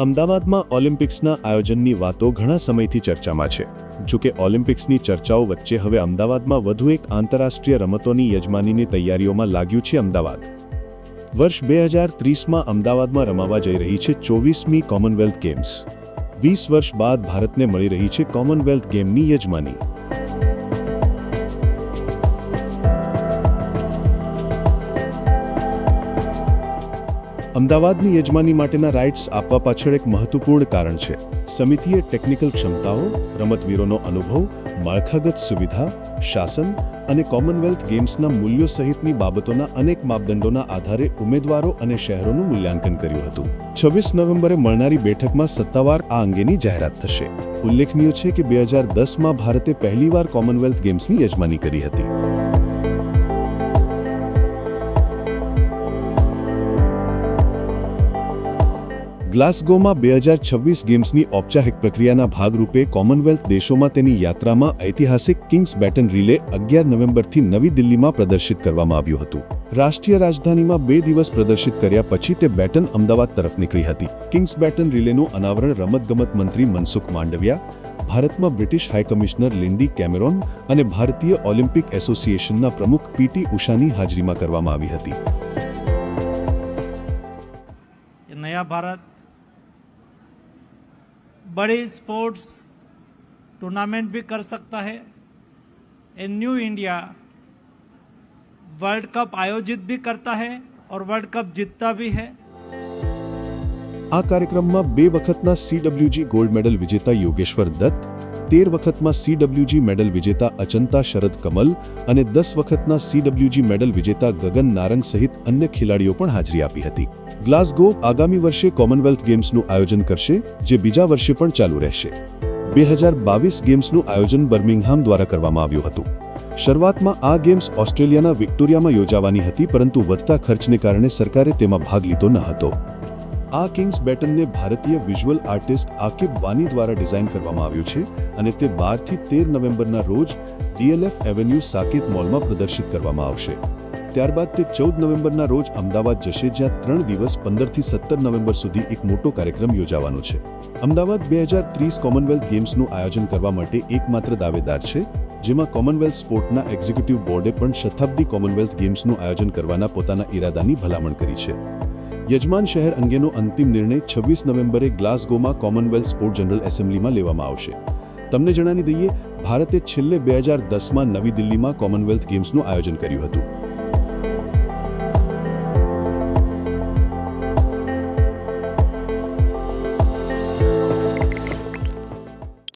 અમદાવાદમાં ઓલિમ્પિક્સના આયોજનની વાતો ઘણા સમયથી ચર્ચામાં છે. જોકે ઓલિમ્પિક્સની ચર્ચાઓ વચ્ચે હવે અમદાવાદમાં વધુ એક આંતરરાષ્ટ્રીય રમતોની યજમાનીની તૈયારીઓમાં લાગ્યું છે અમદાવાદ. વર્ષ 2030માં અમદાવાદમાં રમાવા જઈ રહી છે 24મી કોમનવેલ્થ ગેમ્સ. 20 વર્ષ બાદ ભારતને મળી રહી છે કોમનવેલ્થ ગેમની યજમાની. અમદાવાદની યજમાની માટેના રાઇટ્સ આપવા પાછળ એક મહત્વપૂર્ણ કારણ છે. સમિતિએ ટેકનિકલ ક્ષમતાઓ, રમતવીરોનો અનુભવ, માળખાગત સુવિધા, શાસન અને કોમનવેલ્થ ગેમ્સના મૂલ્યો સહિતની બાબતોના અનેક માપદંડોના આધારે ઉમેદવારો અને શહેરોનું મૂલ્યાંકન કર્યું હતું. 26 નવેમ્બરે મળનારી બેઠકમાં સત્તાવાર આ અંગેની જાહેરાત થશે. ઉલ્લેખનીય છે કે 2010માં ભારતે પહેલીવાર કોમનવેલ્થ ગેમ્સની યજમાની કરી હતી. ગ્લાસગોમાં 2026 ગેમ્સની ઔપચારિક પ્રક્રિયાના ભાગરૂપે કોમનવેલ્થ દેશોમાં તેની યાત્રામાં ઐતિહાસિક કિંગ્સ બેટન રિલે 11 નવેમ્બરથી નવી દિલ્હીમાં પ્રદર્શિત કરવામાં આવ્યું હતું. રાષ્ટ્રીય રાજધાનીમાં 2 દિવસ પ્રદર્શિત કર્યા પછી તે બેટન અમદાવાદ તરફ નીકળી હતી. કિંગ્સ બેટન રિલેનું અનાવરણ રમતગમત મંત્રી મનસુખ માંડવિયા, ભારતમાં બ્રિટિશ હાઈકમિશનર લિન્ડી કેમેરોન અને ભારતીય ઓલિમ્પિક એસોસિએશનના પ્રમુખ પીટી ઉષાની હાજરીમાં કરવામાં આવી હતી. નયા ભારત बड़े स्पोर्ट्स टूर्नामेंट भी कर सकता है. A new India world cup आयोजित भी करता है और वर्ल्ड कप जीतता भी है. આ કાર્યક્રમમાં 2 વખતના CWG ગોલ્ડ મેડલ વિજેતા યોગેશ્વર દત્ત, 13 વખતમાં CWG મેડલ વિજેતા અચંતા શરદ કમલ અને 10 વખતના CWG મેડલ વિજેતા ગગન નારંગ સહિત અન્ય ખેલાડીઓ પણ હાજરી આપી હતી. ગ્લાસગો આગામી વર્ષે કોમનવેલ્થ ગેમ્સનું આયોજન કરશે, જે બીજા વર્ષે પણ ચાલુ રહેશે. 2022 ગેમ્સનું આયોજન બર્મિંગહામ દ્વારા કરવામાં આવ્યું હતું. શરૂઆતમાં આ ગેમ્સ ઓસ્ટ્રેલિયાના વિક્ટોરિયામાં યોજાવાની હતી, પરંતુ વધતા ખર્ચને કારણે સરકારે તેમાં ભાગ લીધો ન હતો. આ કિંગ્સ બેટનને ભારતીય વિઝ્યુઅલ આર્ટિસ્ટ આકિબ વાની દ્વારા ડિઝાઇન કરવામાં આવ્યું છે અને તે 12 થી 13 નવેમ્બરના રોજ DLF એવન્યુ સાકેત મોલમાં પ્રદર્શિત કરવામાં આવશે. ત્યારબાદ તે 14 નવેમ્બરના રોજ અમદાવાદ જશે, જ્યાં 3 દિવસ 15 થી 17 નવેમ્બર સુધી એક મોટો કાર્યક્રમ યોજાવાનો છે. અમદાવાદ 2030 કોમનવેલ્થ ગેમ્સનું આયોજન કરવા માટે એકમાત્ર દાવેદાર છે, જેમાં કોમનવેલ્થ સ્પોર્ટના એક્ઝિક્યુટિવ બોર્ડે પણ શતાબ્દી કોમનવેલ્થ ગેમ્સનું આયોજન કરવાના પોતાના ઇરાદાની ભલામણ કરી છે. યજમાન શહેર અંગેનો અંતિમ નિર્ણય 26 નવેમ્બરે ગ્લાસગોમાં કોમનવેલ્થ સ્પોર્ટ જનરલ એસેમ્બલીમાં લેવામાં આવશે. તમને જણાવી દઈએ, ભારતે છેલ્લે 2010માં નવી દિલ્હીમાં કોમનવેલ્થ ગેમ્સનું આયોજન કર્યું હતું.